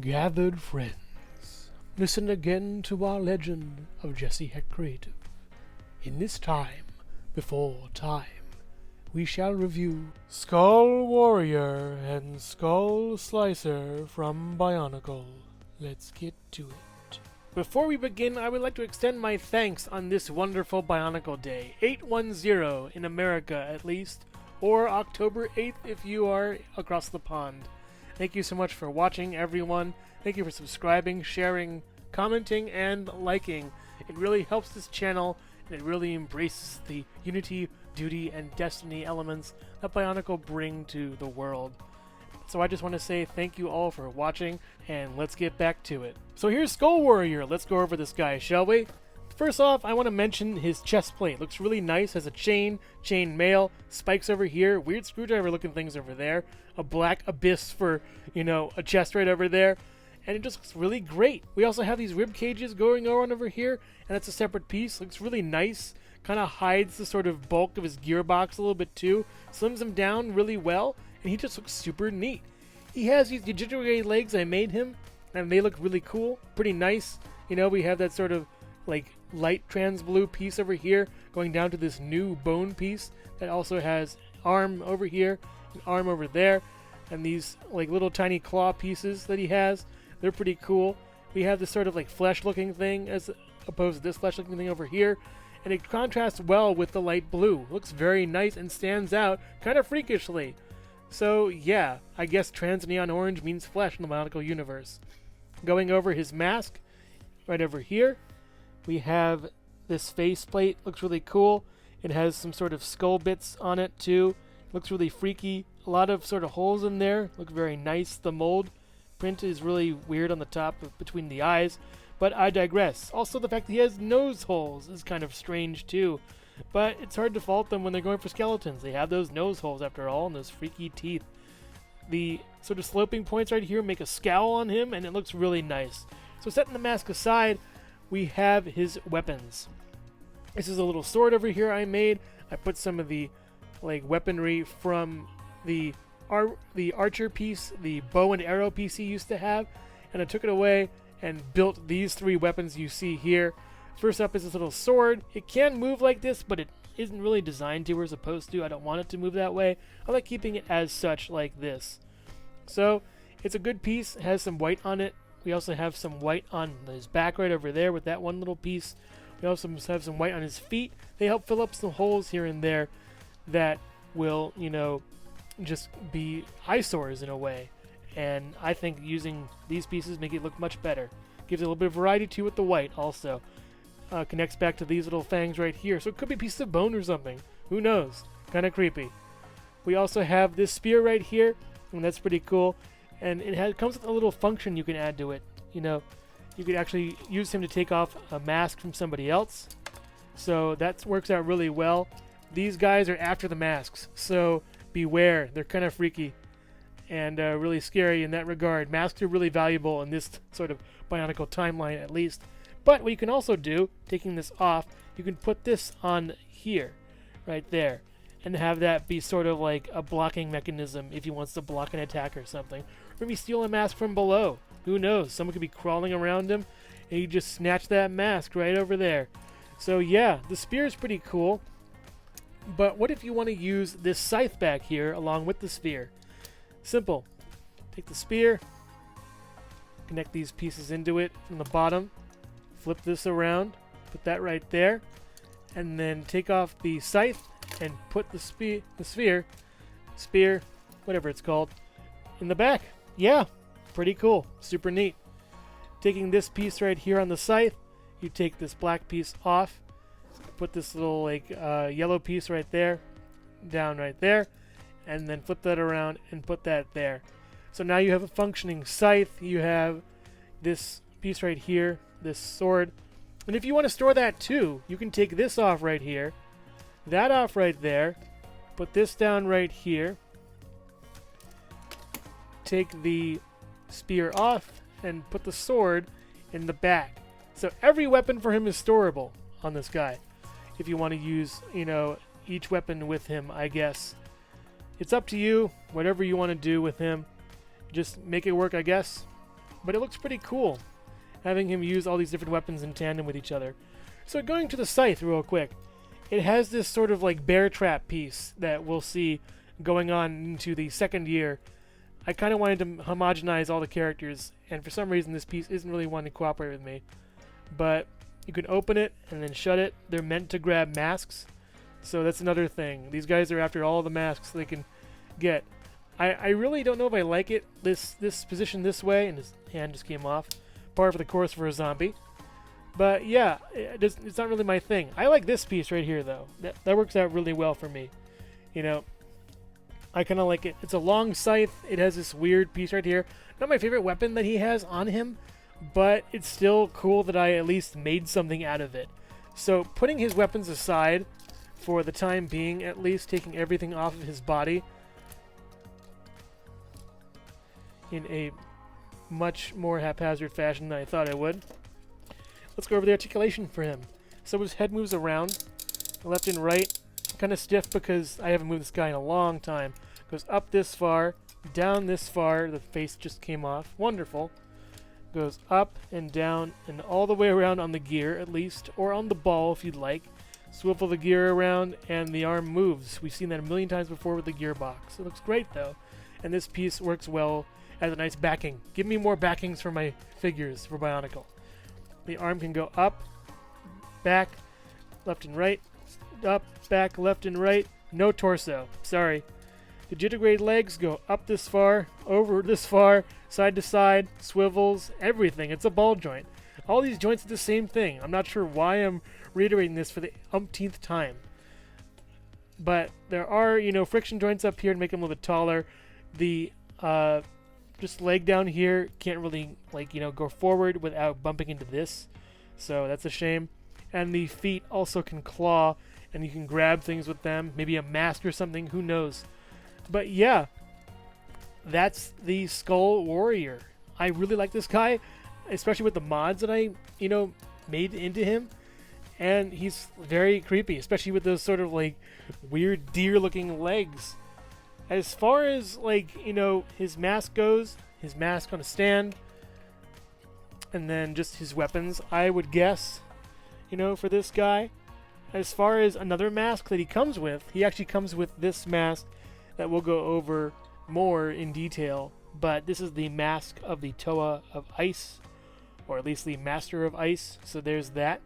Gathered friends, listen again to our legend of Jesse Heck Creative. In this time, before time, we shall review Skull Warrior and Skull Slicer from BIONICLE. Let's get to it. Before we begin, I would like to extend my thanks on this wonderful BIONICLE Day, 810 in America at least, or October 8th if you are across the pond. Thank you so much for watching, everyone. Thank you for subscribing, sharing, commenting, and liking. It really helps this channel, and it really embraces the unity, duty, and destiny elements that BIONICLE bring to the world. So I just want to say thank you all for watching, and let's get back to it. So here's Skull Warrior. Let's go over this guy, shall we? First off, I want to mention his chest plate. Looks really nice. Has a chain mail, spikes over here, weird screwdriver looking things over there, a black abyss for, a chest right over there, and it just looks really great. We also have these rib cages going on over here, and that's a separate piece. Looks really nice. Kind of hides the sort of bulk of his gearbox a little bit too. Slims him down really well, and he just looks super neat. He has these digitally legs. I made him, and they look really cool. Pretty nice. We have that sort of like light trans blue piece over here going down to this new bone piece that also has arm over here, an arm over there, and these like little tiny claw pieces that he has. They're pretty cool. We have this sort of like flesh looking thing as opposed to this flesh looking thing over here, and it contrasts well with the light blue. Looks very nice and stands out kind of freakishly. So yeah, I guess trans neon orange means flesh in the BIONICLE universe. Going over his mask, right over here, we have this face plate. Looks really cool. It has some sort of skull bits on it too. Looks really freaky. A lot of sort of holes in there. Look very nice. The mold print is really weird on the top between the eyes, but I digress. Also, the fact that he has nose holes is kind of strange too, but it's hard to fault them when they're going for skeletons. They have those nose holes after all, and those freaky teeth. The sort of sloping points right here make a scowl on him, and it looks really nice. So setting the mask aside, we have his weapons. This is a little sword over here I made. I put some of the weaponry from the archer piece, the bow and arrow piece he used to have, and I took it away and built these three weapons you see here. First up is this little sword. It can move like this, but it isn't really designed to or supposed to. I don't want it to move that way. I like keeping it as such like this. So it's a good piece. It has some white on it. We also have some white on his back right over there with that one little piece. We also have some white on his feet. They help fill up some holes here and there that will, just be eyesores in a way. And I think using these pieces make it look much better. Gives it a little bit of variety too with the white also. Connects back to these little fangs right here. So it could be a piece of bone or something. Who knows? Kind of creepy. We also have this spear right here, and that's pretty cool. And it comes with a little function you can add to it. You could actually use him to take off a mask from somebody else. So that works out really well. These guys are after the masks, so beware. They're kind of freaky and really scary in that regard. Masks are really valuable in this sort of BIONICLE timeline at least. But what you can also do, taking this off, you can put this on here, right there, and have that be sort of like a blocking mechanism if he wants to block an attack or something. Or maybe steal a mask from below. Who knows? Someone could be crawling around him, and you just snatch that mask right over there. So yeah, the spear is pretty cool. But what if you want to use this scythe back here along with the spear? Simple. Take the spear, connect these pieces into it from the bottom, flip this around, put that right there, and then take off the scythe and put the spear, whatever it's called, in the back. Yeah, pretty cool. Super neat. Taking this piece right here on the scythe, you take this black piece off, put this little yellow piece right there, down right there, and then flip that around and put that there. So now you have a functioning scythe. You have this piece right here, this sword. And if you want to store that too, you can take this off right here, that off right there, put this down right here, take the spear off, and put the sword in the back. So every weapon for him is storable on this guy. If you want to use, each weapon with him, I guess. It's up to you, whatever you want to do with him. Just make it work, I guess. but it looks pretty cool, having him use all these different weapons in tandem with each other. So going to the scythe real quick, it has this sort of like bear trap piece that we'll see going on into the second year. I kind of wanted to homogenize all the characters, and for some reason this piece isn't really wanting to cooperate with me. But you can open it and then shut it. They're meant to grab masks, so that's another thing. These guys are after all the masks they can get. I really don't know if I like it, this position this way, and his hand just came off. Par for the course for a zombie. But yeah, it's not really my thing. I like this piece right here, though. That works out really well for me. You know, I kind of like it. It's a long scythe. It has this weird piece right here. Not my favorite weapon that he has on him, but it's still cool that I at least made something out of it. So putting his weapons aside for the time being, at least taking everything off of his body in a much more haphazard fashion than I thought I would. Let's go over the articulation for him. So his head moves around, left and right, kind of stiff because I haven't moved this guy in a long time. Goes up this far, down this far, the face just came off. Wonderful. Goes up and down and all the way around on the gear at least, or on the ball if you'd like. Swivel the gear around and the arm moves. We've seen that a million times before with the gearbox. It looks great though, and this piece works well as a nice backing. Give me more backings for my figures for Bionicle. The arm can go up, back, left and right, up, back, left and right. No torso. Sorry. The digitigrade legs go up this far, over this far, side to side, swivels, everything. It's a ball joint. All these joints are the same thing. I'm not sure why I'm reiterating this for the umpteenth time. But there are, friction joints up here to make them a little bit taller. The just leg down here can't really go forward without bumping into this, so that's a shame. And the feet also can claw, and you can grab things with them, maybe a mask or something, who knows. But yeah, that's the Skull Warrior. I really like this guy, especially with the mods that I made into him, and he's very creepy, especially with those sort of weird deer looking legs. As far as his mask goes, his mask on a stand, and then just his weapons, I would guess, for this guy. As far as another mask that he comes with, he actually comes with this mask that we'll go over more in detail, but this is the mask of the Toa of Ice, or at least the Master of Ice, so there's that.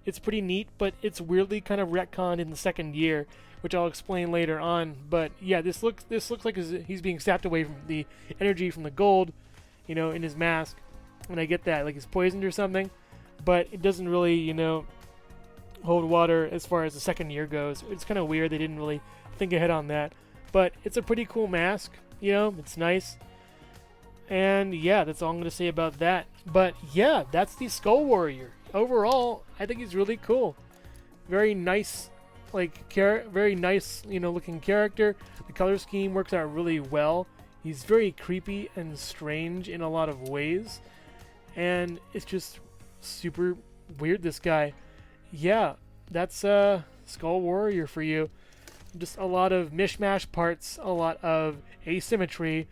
It's pretty neat, but it's weirdly kind of retconned in the second year, which I'll explain later on. But yeah, this looks like he's being sapped away from the energy from the gold, in his mask. And I get that, like he's poisoned or something, but it doesn't really, hold water as far as the second year goes. It's kind of weird. They didn't really think ahead on that. But it's a pretty cool mask, it's nice. And yeah, that's all I'm going to say about that. But yeah, that's the Skull Warrior. Overall, I think he's really cool. Very nice, very nice, looking character. The color scheme works out really well. He's very creepy and strange in a lot of ways. And it's just super weird, this guy. Yeah, that's Skull Warrior for you. Just a lot of mishmash parts, a lot of asymmetry,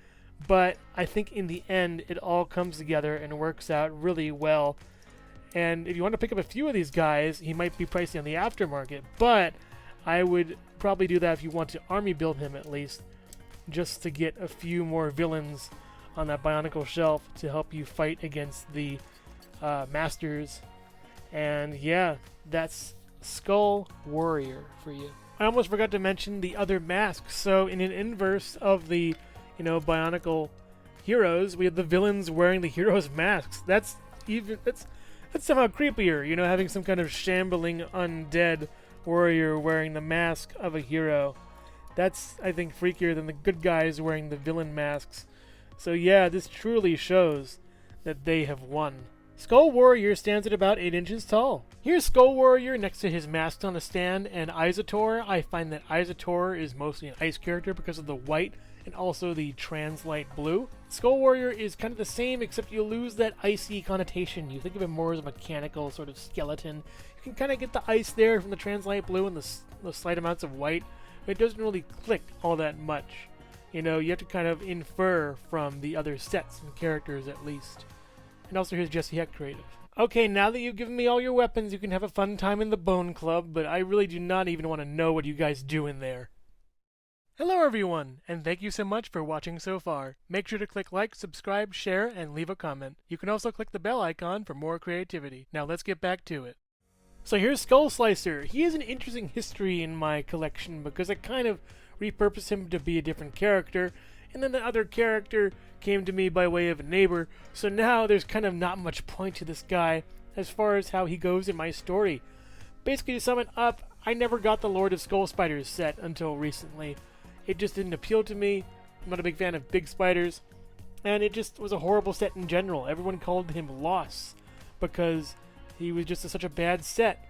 but I think in the end it all comes together and works out really well. And if you want to pick up a few of these guys, he might be pricey on the aftermarket, but I would probably do that if you want to army build him at least, just to get a few more villains on that Bionicle shelf to help you fight against the Masters. And yeah, that's Skull Warrior for you. I almost forgot to mention the other masks. So in an inverse of the, Bionicle heroes, we have the villains wearing the heroes' masks. That's somehow creepier, having some kind of shambling undead warrior wearing the mask of a hero. That's, I think, freakier than the good guys wearing the villain masks. So yeah, this truly shows that they have won. Skull Warrior stands at about 8 inches tall. Here's Skull Warrior next to his mask on a stand, and Izator. I find that Izator is mostly an ice character because of the white and also the translight blue. Skull Warrior is kind of the same, except you lose that icy connotation. You think of him more as a mechanical sort of skeleton. You can kind of get the ice there from the translight blue and the slight amounts of white, but it doesn't really click all that much. You have to kind of infer from the other sets and characters at least. And also here's Jesse Heck Creative. Okay, now that you've given me all your weapons, you can have a fun time in the Bone Club, but I really do not even want to know what you guys do in there. Hello everyone, and thank you so much for watching so far. Make sure to click like, subscribe, share, and leave a comment. You can also click the bell icon for more creativity. Now let's get back to it. So here's Skull Slicer. He has an interesting history in my collection because I kind of repurposed him to be a different character, and then the other character came to me by way of a neighbor, so now there's kind of not much point to this guy as far as how he goes in my story. Basically, to sum it up, I never got the Lord of Skull Spiders set until recently. It just didn't appeal to me. I'm not a big fan of big spiders, and it just was a horrible set in general. Everyone called him Loss because he was just such a bad set.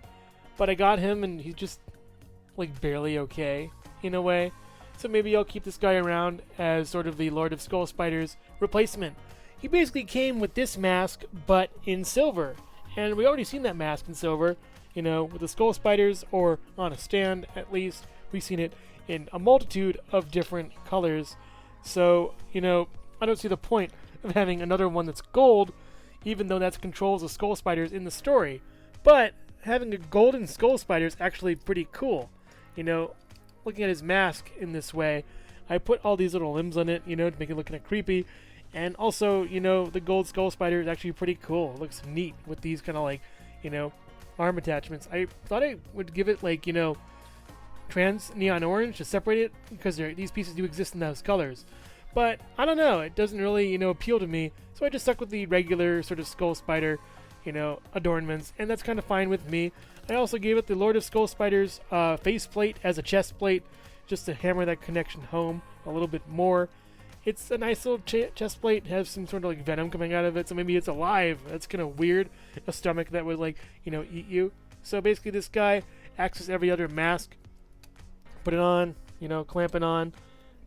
But I got him, and he's just like barely okay in a way. So maybe I'll keep this guy around as sort of the Lord of Skull Spiders replacement. He basically came with this mask, but in silver. And we already seen that mask in silver, you know, with the Skull Spiders, or on a stand at least. We've seen it in a multitude of different colors. So, you know, I don't see the point of having another one that's gold, even though that controls the Skull Spiders in the story. But having a golden Skull Spider is actually pretty cool. You know, looking at his mask in this way, I put all these little limbs on it, you know, to make it look kind of creepy. And also, you know, the gold Skull Spider is actually pretty cool. It looks neat with these kind of like, you know, arm attachments. I thought I would give it like, you know, trans neon orange to separate it, because these pieces do exist in those colors. But I don't know, it doesn't really, you know, appeal to me, so I just stuck with the regular sort of Skull Spider, you know, adornments, and that's kind of fine with me. I also gave it the Lord of Skull Spiders faceplate as a chest plate, just to hammer that connection home a little bit more. It's a nice little chest plate, has some sort of like venom coming out of it, so maybe it's alive. That's kind of weird, a stomach that would like, you know, eat you. So basically this guy acts as every other mask. Put it on, you know, clamp it on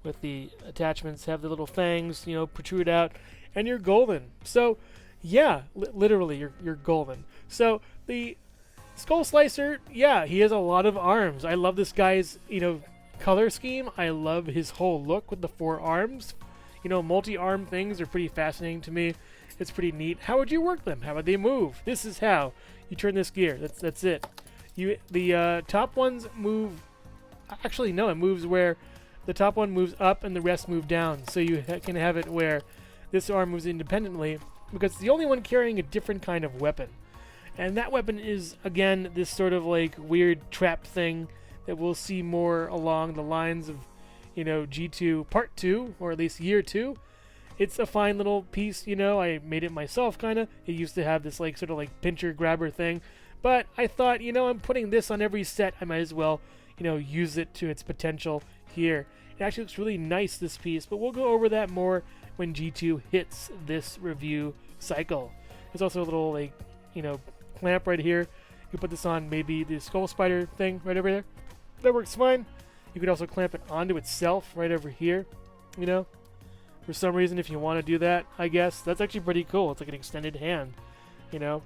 with the attachments, have the little fangs, you know, protrude out, and you're golden. So, yeah, literally, you're golden. So, the Skull Slicer, yeah, he has a lot of arms. I love this guy's, you know, color scheme. I love his whole look with the 4 arms. You know, multi-arm things are pretty fascinating to me. It's pretty neat. How would you work them? How would they move? This is how. You turn this gear. That's it. The top ones move. Actually, no, it moves where the top one moves up and the rest move down. So you can have it where this arm moves independently, because it's the only one carrying a different kind of weapon. And that weapon is, again, this sort of like weird trap thing that we'll see more along the lines of, you know, G2 Part 2, or at least Year 2. It's a fine little piece, you know, I made it myself, kind of. It used to have this like sort of like pincher grabber thing. But I thought, you know, I'm putting this on every set, I might as well, you know, use it to its potential here. It actually looks really nice, this piece, but we'll go over that more when G2 hits this review cycle. There's also a little, like, you know, clamp right here. You can put this on maybe the Skull Spider thing right over there. That works fine. You could also clamp it onto itself right over here, you know, for some reason, if you want to do that, I guess. That's actually pretty cool. It's like an extended hand, you know.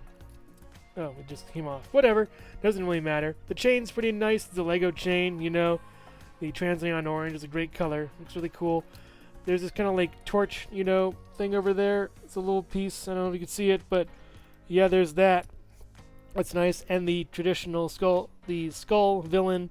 Oh, it just came off. Whatever. Doesn't really matter. The chain's pretty nice. It's a Lego chain, you know. The trans neon orange is a great color. Looks really cool. There's this kind of like torch, you know, thing over there. It's a little piece. I don't know if you can see it, but yeah, there's that. That's nice. And the traditional skull villain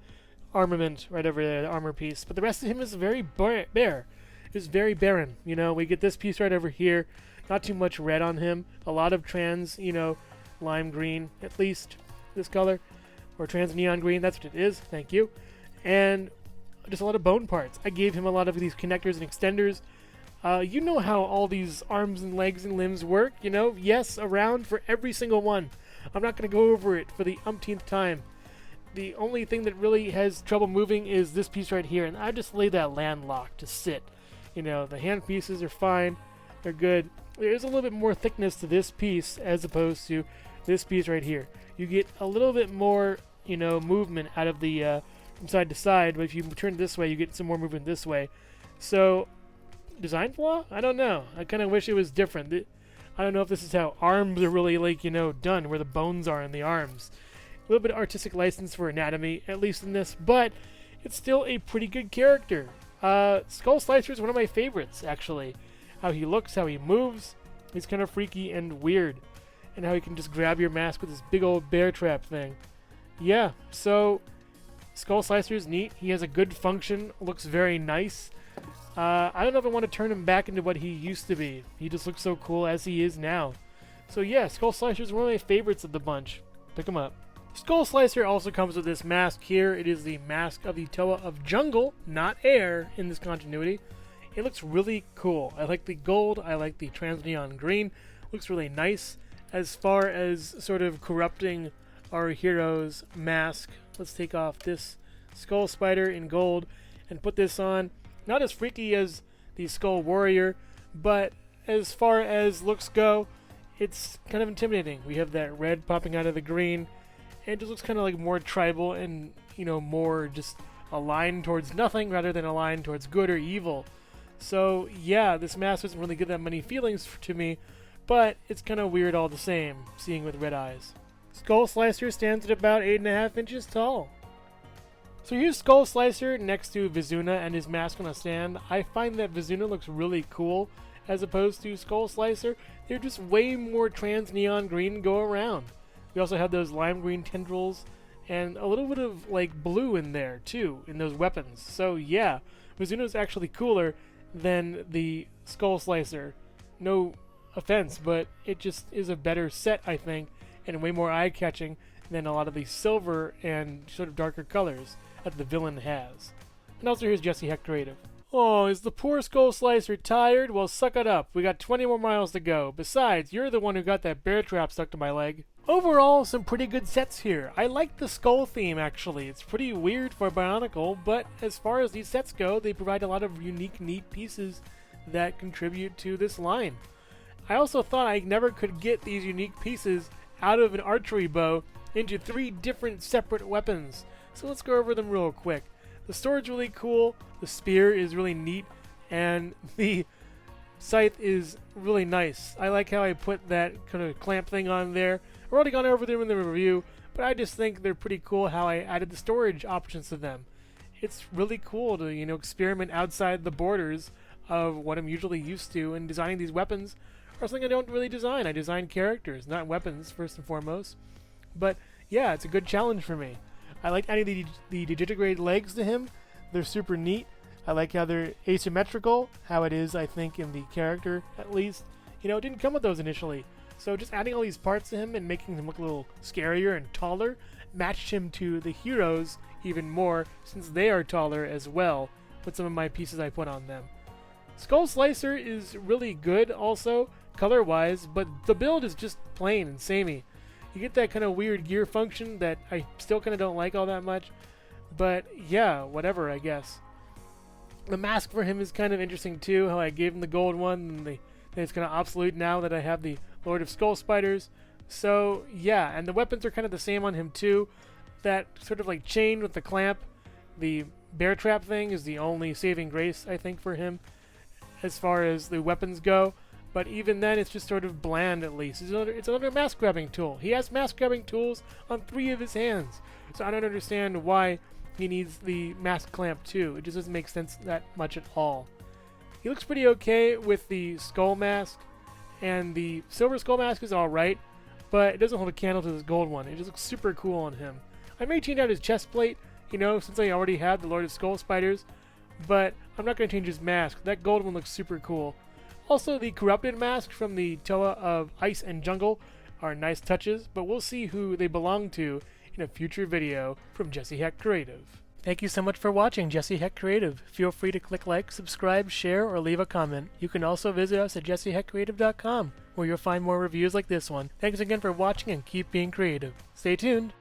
armament right over there, the armor piece. But the rest of him is very bare. It's very barren. You know, we get this piece right over here. Not too much red on him. A lot of trans, you know, lime green, at least this color, or trans neon green. That's what it is. Thank you. And just a lot of bone parts. I gave him a lot of these connectors and extenders. You know how all these arms and legs and limbs work, you know? Yes, around for every single one. I'm not going to go over it for the umpteenth time. The only thing that really has trouble moving is this piece right here, and I just laid that landlocked to sit. You know, the hand pieces are fine. They're good. There is a little bit more thickness to this piece as opposed to this piece right here. You get a little bit more, you know, movement out of the from side to side, but if you turn it this way, you get some more movement this way. So, design flaw? I don't know. I kind of wish it was different. I don't know if this is how arms are really, like, you know, done, where the bones are in the arms. A little bit of artistic license for anatomy, at least in this, but it's still a pretty good character. Skull Slicer is one of my favorites, actually. How he looks, how he moves. He's kind of freaky and weird. And how he can just grab your mask with this big old bear trap thing. Yeah, so Skull Slicer is neat. He has a good function, looks very nice. I don't know if I want to turn him back into what he used to be. He just looks so cool as he is now. So yeah, Skull Slicer is one of my favorites of the bunch. Pick him up. Skull Slicer also comes with this mask here. It is the mask of the Toa of Jungle, not Air, in this continuity. It looks really cool. I like the gold. I like the trans-neon green. Looks really nice. As far as sort of corrupting our hero's mask, let's take off this Skull Spider in gold and put this on. Not as freaky as the Skull Warrior, but as far as looks go, it's kind of intimidating. We have that red popping out of the green, and it just looks kind of like more tribal and, you know, more just aligned towards nothing rather than aligned towards good or evil. So yeah, this mask doesn't really give that many feelings to me, but it's kind of weird all the same, seeing with red eyes. Skull Slicer stands at about 8.5 inches tall. So here's Skull Slicer next to Vizuna and his mask on a stand. I find that Vizuna looks really cool as opposed to Skull Slicer. They're just way more trans-neon green to go around. We also have those lime green tendrils and a little bit of like blue in there too, in those weapons. So yeah, Vizuna's actually cooler than the Skull Slicer. No offense, but it just is a better set, I think, and way more eye-catching than a lot of the silver and sort of darker colors that the villain has. And also here's Jesse Heck Creative. Oh, is the poor Skull Slicer tired? Well, suck it up. We got 20 more miles to go. Besides, you're the one who got that bear trap stuck to my leg. Overall, some pretty good sets here. I like the skull theme, actually. It's pretty weird for Bionicle, but as far as these sets go, they provide a lot of unique, neat pieces that contribute to this line. I also thought I never could get these unique pieces out of an archery bow into 3 different separate weapons. So let's go over them real quick. The sword's really cool, the spear is really neat, and the scythe is really nice. I like how I put that kind of clamp thing on there. I've already gone over them in the review, but I just think they're pretty cool how I added the storage options to them. It's really cool to, you know, experiment outside the borders of what I'm usually used to in designing these weapons, or something I don't really design. I design characters, not weapons, first and foremost. But yeah, it's a good challenge for me. I like adding the digigrade legs to him. They're super neat. I like how they're asymmetrical, how it is, I think, in the character, at least. You know, it didn't come with those initially. So just adding all these parts to him and making him look a little scarier and taller matched him to the heroes even more, since they are taller as well, with some of my pieces I put on them. Skull Slicer is really good also, color-wise, but the build is just plain and samey. You get that kind of weird gear function that I still kind of don't like all that much. But yeah, whatever, I guess. The mask for him is kind of interesting too, how I gave him the gold one, and it's kind of obsolete now that I have the Lord of Skull Spiders. So yeah, and the weapons are kind of the same on him too. That sort of like chain with the clamp, the bear trap thing is the only saving grace, I think, for him as far as the weapons go. But even then, it's just sort of bland, at least. It's another mask-grabbing tool. He has mask-grabbing tools on 3 of his hands. So I don't understand why he needs the mask clamp, too. It just doesn't make sense that much at all. He looks pretty okay with the skull mask. And the silver skull mask is alright. But it doesn't hold a candle to this gold one. It just looks super cool on him. I may change out his chest plate, you know, since I already had the Lord of Skull Spiders. But I'm not going to change his mask. That gold one looks super cool. Also, the corrupted mask from the Toa of Ice and Jungle are nice touches, but we'll see who they belong to in a future video from Jesse Heck Creative. Thank you so much for watching Jesse Heck Creative. Feel free to click like, subscribe, share, or leave a comment. You can also visit us at jesseheckcreative.com, where you'll find more reviews like this one. Thanks again for watching and keep being creative. Stay tuned!